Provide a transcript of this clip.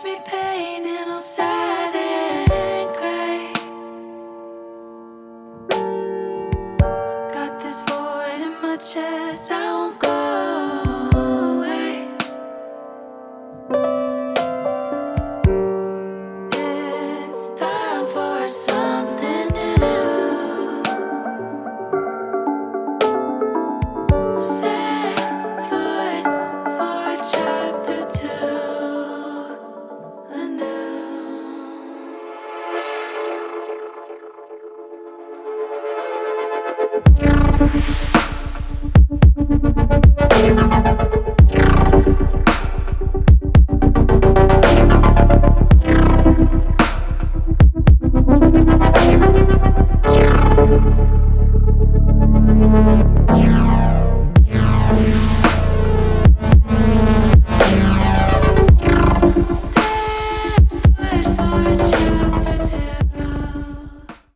gives me pain and all sad and gray. Got this void in my chest that won't go away. It's time for something new. Set foot for chapter 2 anew.